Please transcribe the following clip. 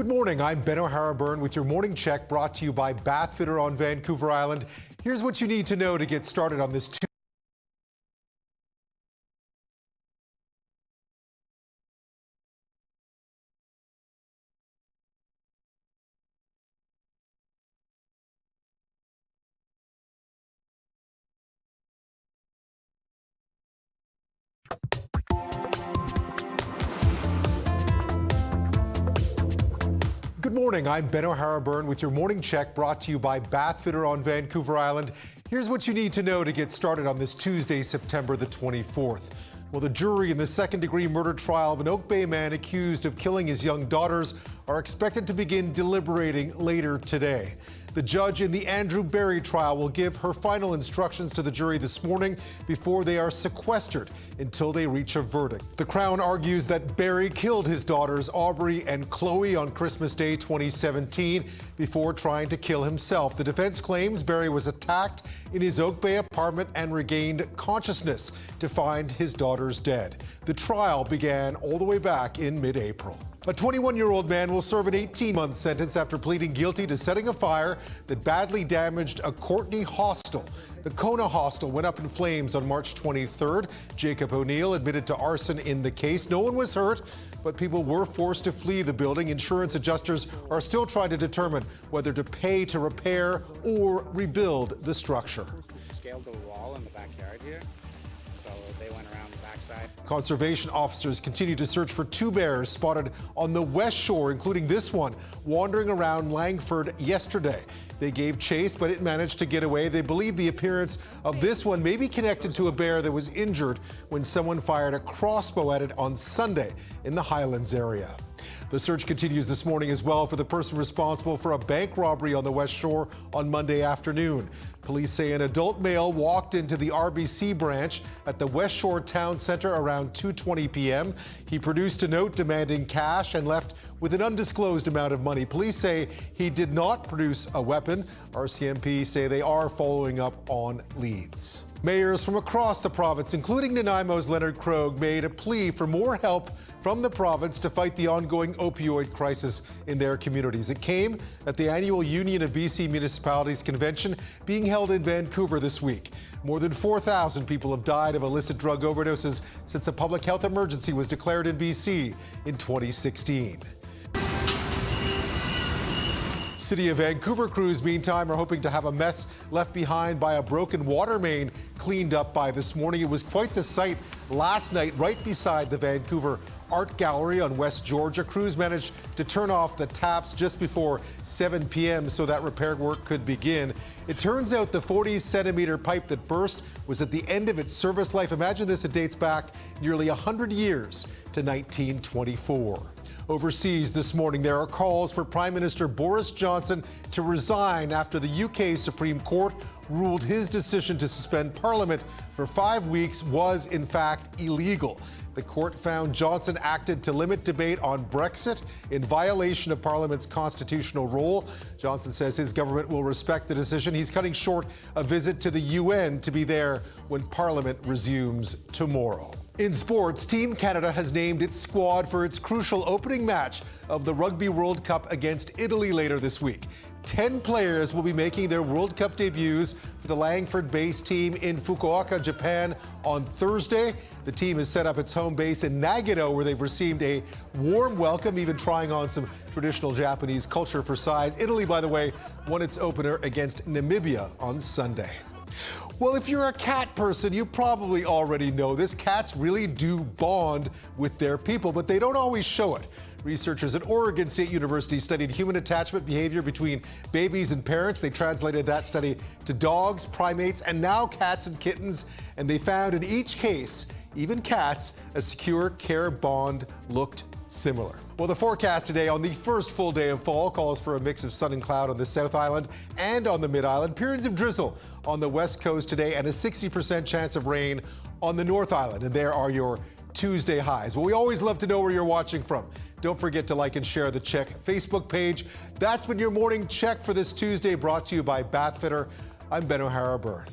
Good morning, I'm Ben O'Hara-Byrne with your morning check brought to you by Bathfitter on Vancouver Island. Here's what you need to know to get started on this Tuesday. Good morning, I'm Ben O'Hara-Byrne with your morning check brought to you by Bathfitter on Vancouver Island. Here's what you need to know to get started on this Tuesday, September the 24th. Well, the jury in the second-degree murder trial of an Oak Bay man accused of killing his young daughters are expected to begin deliberating later today. The judge in the Andrew Berry trial will give her final instructions to the jury this morning before they are sequestered until they reach a verdict. The Crown argues that Berry killed his daughters Aubrey and Chloe on Christmas Day 2017 before trying to kill himself. The defense claims Berry was attacked in his Oak Bay apartment and regained consciousness to find his daughters dead. The trial began all the way back in mid-April. A 21-year-old man will serve an 18-month sentence after pleading guilty to setting a fire that badly damaged a Courtenay hostel. The Kona hostel went up in flames on March 23rd. Jacob O'Neill admitted to arson in the case. No one was hurt, but people were forced to flee the building. Insurance adjusters are still trying to determine whether to pay to repair or rebuild the structure. Scaled the wall in the backyard here, so they went around the backside. Conservation officers continue to search for two bears spotted on the west shore, including this one wandering around Langford yesterday. They gave chase, but it managed to get away. They believe the appearance of this one may be connected to a bear that was injured when someone fired a crossbow at it on Sunday in the Highlands area. The search continues this morning as well for the person responsible for a bank robbery on the West Shore on Monday afternoon. Police say an adult male walked into the RBC branch at the West Shore Town Centre around 2:20 p.m. He produced a note demanding cash and left with an undisclosed amount of money. Police say he did not produce a weapon. RCMP say they are following up on leads. Mayors from across the province, including Nanaimo's Leonard Krogh, made a plea for more help from the province to fight the ongoing opioid crisis in their communities. It came at the annual Union of BC Municipalities Convention being held in Vancouver this week. More than 4,000 people have died of illicit drug overdoses since a public health emergency was declared in BC in 2016. City of Vancouver crews, meantime, are hoping to have a mess left behind by a broken water main cleaned up by this morning. It was quite the sight last night right beside the Vancouver Art Gallery on West Georgia. Crews managed to turn off the taps just before 7 p.m. so that repair work could begin. It turns out the 40-centimeter pipe that burst was at the end of its service life. Imagine this, it dates back nearly 100 years to 1924. Overseas this morning, there are calls for Prime Minister Boris Johnson to resign after the UK Supreme Court ruled his decision to suspend Parliament for 5 weeks was, in fact, illegal. The court found Johnson acted to limit debate on Brexit in violation of Parliament's constitutional role. Johnson says his government will respect the decision. He's cutting short a visit to the UN to be there when Parliament resumes tomorrow. In sports, Team Canada has named its squad for its crucial opening match of the Rugby World Cup against Italy later this week. 10 players will be making their World Cup debuts for the Langford-based team in Fukuoka, Japan on Thursday. The team has set up its home base in Nagano, where they've received a warm welcome, even trying on some traditional Japanese culture for size. Italy, by the way, won its opener against Namibia on Sunday. Well, if you're a cat person, you probably already know this. Cats really do bond with their people, but they don't always show it. Researchers at Oregon State University studied human attachment behavior between babies and parents. They translated that study to dogs, primates, and now cats and kittens. And they found in each case, even cats, a secure care bond looked similar. Well, the forecast today on the first full day of fall calls for a mix of sun and cloud on the South Island and on the Mid-Island. Periods of drizzle on the West Coast today and a 60% chance of rain on the North Island. And there are your Tuesday highs. Well, we always love to know where you're watching from. Don't forget to like and share the CHEK Facebook page. That's been your morning check for this Tuesday, brought to you by Bathfitter. I'm Ben O'Hara-Byrne.